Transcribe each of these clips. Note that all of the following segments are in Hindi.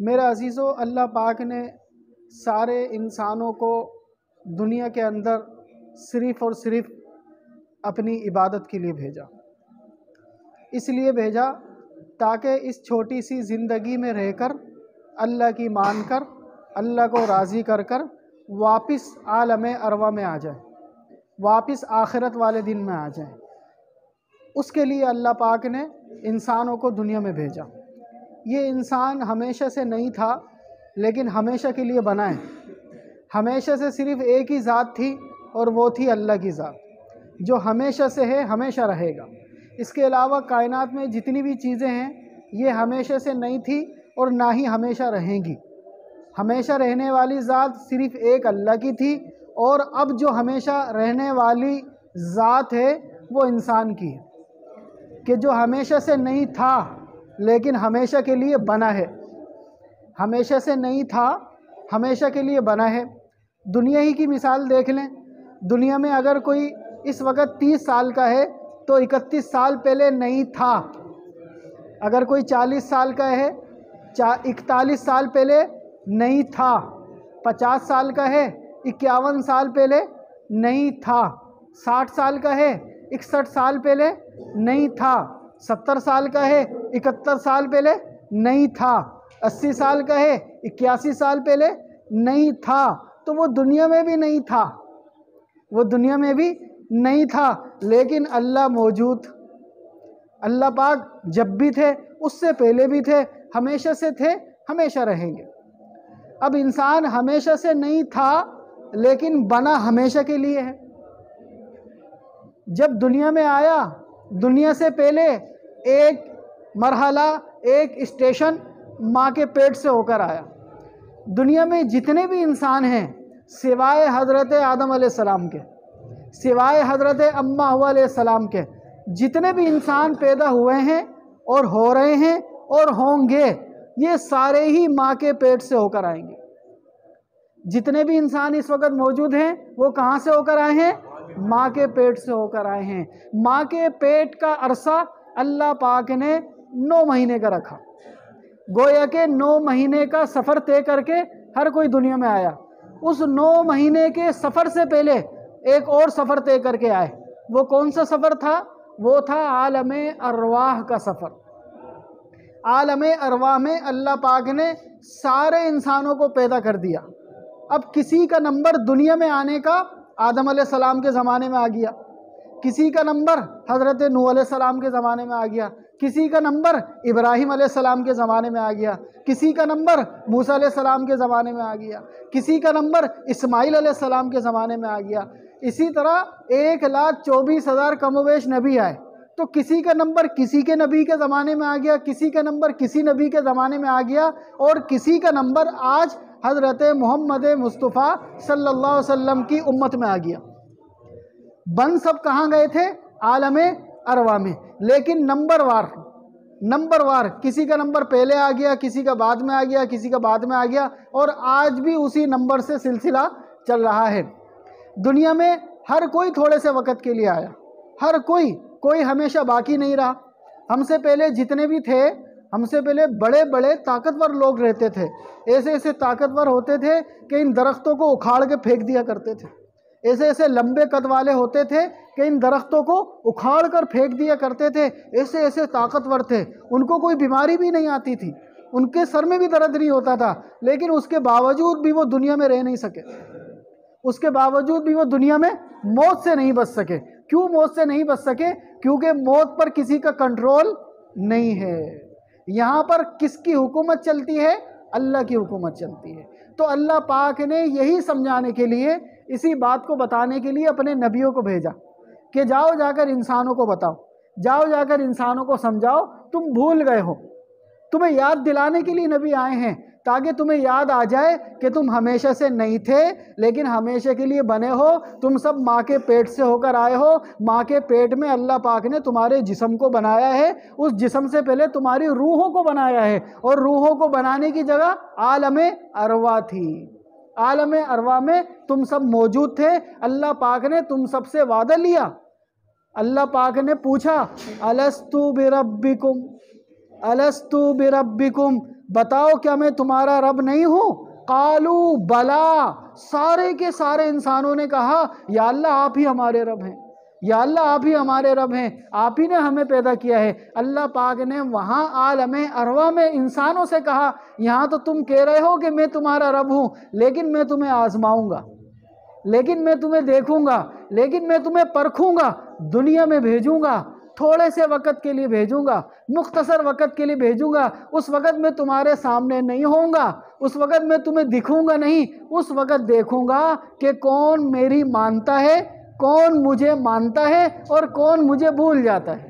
मेरा अजीज़ों, अल्लाह पाक ने सारे इंसानों को दुनिया के अंदर सिर्फ़ और सिर्फ अपनी इबादत के लिए भेजा। इसलिए भेजा ताकि इस छोटी सी ज़िंदगी में रहकर अल्लाह की मान कर, अल्लाह को राज़ी कर कर वापस आलम अरवा में आ जाए, वापस आखिरत वाले दिन में आ जाए। उसके लिए अल्लाह पाक ने इंसानों को दुनिया में भेजा। ये इंसान हमेशा से नहीं था, लेकिन हमेशा के लिए बना है। हमेशा से सिर्फ़ एक ही ज़ात थी और वो थी अल्लाह की ज़ात, जो हमेशा से है, हमेशा रहेगा। इसके अलावा कायनात में जितनी भी चीज़ें हैं, ये हमेशा से नहीं थी और ना ही हमेशा रहेंगी। हमेशा रहने वाली ज़ात सिर्फ़ एक अल्लाह की थी, और अब जो हमेशा रहने वाली ज़ात है वो इंसान की है, कि जो हमेशा से नहीं था लेकिन हमेशा के लिए बना है। हमेशा से नहीं था, हमेशा के लिए बना है। दुनिया ही की मिसाल देख लें। दुनिया में अगर कोई इस वक्त 30 साल का है तो 31 साल पहले नहीं था। अगर कोई 40 साल का है, 41 साल पहले नहीं था। 50 साल का है, 51 साल पहले नहीं था। 60 साल का है, 61 साल पहले नहीं था। 70 साल का है, 71 साल पहले नहीं था। 80 साल का है, 81 साल पहले नहीं था। तो वो दुनिया में भी नहीं था, वो दुनिया में भी नहीं था, लेकिन अल्लाह मौजूद। अल्लाह पाक जब भी थे, उससे पहले भी थे, हमेशा से थे, हमेशा रहेंगे। अब इंसान हमेशा से नहीं था लेकिन बना हमेशा के लिए है। जब दुनिया में आया, दुनिया से पहले एक मरहला, एक स्टेशन माँ के पेट से होकर आया। दुनिया में जितने भी इंसान हैं, सिवाय हज़रत आदम अलैहिस्सलाम के, सिवाय हज़रत अम्मा हव्वा अलैहिस्सलाम के, जितने भी इंसान पैदा हुए हैं और हो रहे हैं और होंगे, ये सारे ही माँ के पेट से होकर आएंगे। जितने भी इंसान इस वक्त मौजूद हैं, वो कहाँ से होकर आए हैं? माँ के पेट से होकर आए हैं। माँ के पेट का अरसा अल्लाह पाक ने 9 महीने का रखा। गोया के 9 महीने का सफ़र तय करके हर कोई दुनिया में आया। उस 9 महीने के सफ़र से पहले एक और सफ़र तय करके आए। वो कौन सा सफ़र था? वो था आलम अरवाह का सफ़र। आलम अरवाह में अल्लाह पाक ने सारे इंसानों को पैदा कर दिया। अब किसी का नंबर दुनिया में आने का आदम अलैहिस्सलाम के ज़माने में आ गया, किसी का नंबर हज़रत नूह अलैहिस्सलाम के ज़माने में आ गया, किसी का नंबर इब्राहिम अलैहिस्सलाम के ज़माने में आ गया, किसी का नंबर मूसा अलैहिस्सलाम के ज़माने में आ गया, किसी का नंबर इस्माइल अलैहिस्सलाम के ज़माने में आ गया। इसी तरह 1,24,000 कमोवेश नबी आए, तो किसी का नंबर किसी के नबी के ज़माने में आ गया, किसी का नंबर किसी नबी के ज़माने में आ गया, और किसी का नंबर आज हज़रत मोहम्मद मुस्तफ़ा सल्लल्लाहु अलैहि वसल्लम की उम्मत में आ गया। बन सब कहाँ गए थे? आलम अरवा में। लेकिन नंबर वार किसी का नंबर पहले आ गया, किसी का बाद में आ गया, किसी का बाद में आ गया, और आज भी उसी नंबर से सिलसिला चल रहा है। दुनिया में हर कोई थोड़े से वक़्त के लिए आया, हर कोई हमेशा बाकी नहीं रहा। हमसे पहले जितने भी थे, हमसे पहले बड़े बड़े ताकतवर लोग रहते थे। ऐसे ऐसे ताकतवर होते थे कि इन दरख्तों को उखाड़ के फेंक दिया करते थे। ऐसे ऐसे लंबे कद वाले होते थे कि इन दरख्तों को उखाड़ कर फेंक दिया करते थे। ऐसे ऐसे ताकतवर थे, उनको कोई बीमारी भी नहीं आती थी, उनके सर में भी दर्द नहीं होता था, लेकिन उसके बावजूद भी वो दुनिया में रह नहीं सके। उसके बावजूद भी वो दुनिया में मौत से नहीं बच सके। क्यों मौत से नहीं बच सके? क्योंकि मौत पर किसी का कंट्रोल नहीं है। यहाँ पर किसकी हुकूमत चलती है? अल्लाह की हुकूमत चलती है। तो अल्लाह पाक ने यही समझाने के लिए, इसी बात को बताने के लिए अपने नबियों को भेजा कि जाओ जाकर इंसानों को बताओ, जाओ जाकर इंसानों को समझाओ, तुम भूल गए हो। तुम्हें याद दिलाने के लिए नबी आए हैं, ताकि तुम्हें याद आ जाए कि तुम हमेशा से नहीं थे लेकिन हमेशा के लिए बने हो। तुम सब माँ के पेट से होकर आए हो। माँ के पेट में अल्लाह पाक ने तुम्हारे जिस्म को बनाया है, उस जिस्म से पहले तुम्हारी रूहों को बनाया है, और रूहों को बनाने की जगह आलम अरवा थी। आलम अरवा में तुम सब मौजूद थे। अल्लाह पाक ने तुम सब से वादा लिया। अल्लाह पाक ने पूछा, अलस्तु बिरब्बिकुम, अलस्तु बिरब्बिकुम, बताओ क्या मैं तुम्हारा रब नहीं हूँ? कालू बला, सारे के सारे इंसानों ने कहा या अल्लाह आप ही हमारे रब हैं, या अल्लाह आप ही हमारे रब हैं, आप ही ने हमें पैदा किया है। अल्लाह पाक ने वहाँ आलमे अरवा में इंसानों से कहा, यहाँ तो तुम कह रहे हो कि मैं तुम्हारा रब हूँ, लेकिन मैं तुम्हें आजमाऊंगा, लेकिन मैं तुम्हें देखूंगा, लेकिन मैं तुम्हें परखूंगा, दुनिया में भेजूंगा, थोड़े से वक़्त के लिए भेजूंगा, मुख्तसर वक़्त के लिए भेजूंगा। उस वक़्त मैं तुम्हारे सामने नहीं होऊंगा, उस वक़्त मैं तुम्हें दिखूंगा नहीं, उस वक़्त देखूंगा कि कौन मेरी मानता है, कौन मुझे मानता है और कौन मुझे भूल जाता है।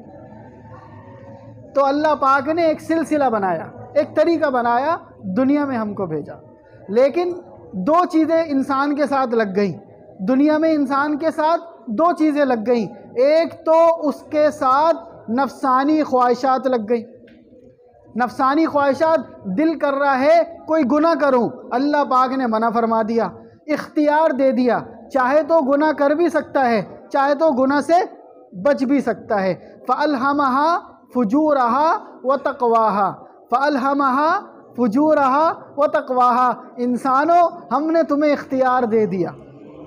तो अल्लाह पाक ने एक सिलसिला बनाया, एक तरीका बनाया, दुनिया में हमको भेजा। लेकिन दो चीज़ें इंसान के साथ लग गई, दुनिया में इंसान के साथ दो चीज़ें लग गई। एक तो उसके साथ नफसानी ख्वाहिशात लग गई। नफसानी ख्वाहिशात, दिल कर रहा है कोई गुनाह करूं, अल्लाह पाक ने मना फरमा दिया, इख्तियार दे दिया, चाहे तो गुनाह कर भी सकता है, चाहे तो गुनाह से बच भी सकता है। फ़अल्हमहा फुजूरहा व तक़वाहा, फ़अल्हमहा फुजूरहा व तक़वाहा। इंसानों, हमने तुम्हें इख्तियार दे दिया,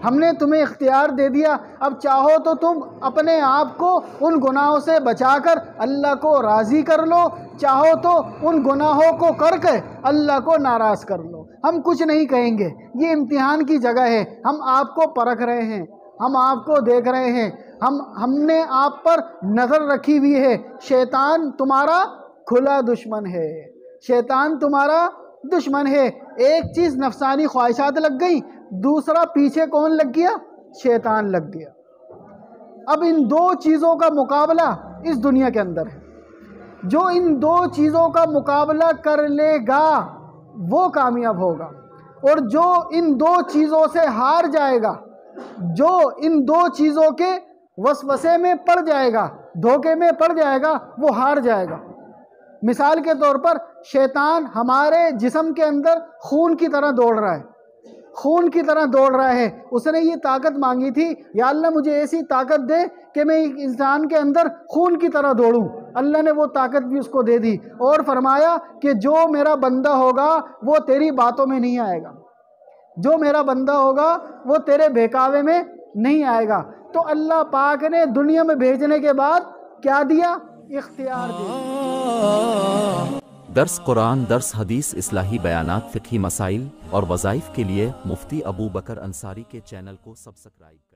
हमने तुम्हें इख्तियार दे दिया। अब चाहो तो तुम अपने आप को उन गुनाहों से बचाकर अल्लाह को राज़ी कर लो, चाहो तो उन गुनाहों को करके अल्लाह को नाराज़ कर लो। हम कुछ नहीं कहेंगे, ये इम्तिहान की जगह है, हम आपको परख रहे हैं, हम आपको देख रहे हैं, हमने आप पर नज़र रखी हुई है। शैतान तुम्हारा खुला दुश्मन है, शैतान तुम्हारा दुश्मन है। एक चीज़ नफसानी ख्वाहिशात लग गई, दूसरा पीछे कौन लग गया? शैतान लग गया। अब इन दो चीज़ों का मुकाबला इस दुनिया के अंदर है। जो इन दो चीज़ों का मुकाबला कर लेगा वो कामयाब होगा, और जो इन दो चीज़ों से हार जाएगा, जो इन दो चीज़ों के वसवसे में पड़ जाएगा, धोखे में पड़ जाएगा, वो हार जाएगा। मिसाल के तौर पर शैतान हमारे जिस्म के अंदर खून की तरह दौड़ रहा है, खून की तरह दौड़ रहा है। उसने ये ताकत मांगी थी, या अल्लाह मुझे ऐसी ताकत दे कि मैं एक इंसान के अंदर खून की तरह दौड़ूं। अल्लाह ने वो ताकत भी उसको दे दी और फरमाया कि जो मेरा बंदा होगा वो तेरी बातों में नहीं आएगा, जो मेरा बंदा होगा वो तेरे बहकावे में नहीं आएगा। तो अल्लाह पाक ने दुनिया में भेजने के बाद क्या दिया? इख्तियार दिया। दर्स कुरान, दर्स हदीस, इस्लाही बयानात, फ़िक़ही मसाइल और वज़ाइफ़ के लिए मुफ्ती अबू बकर अंसारी के चैनल को सब्सक्राइब करें।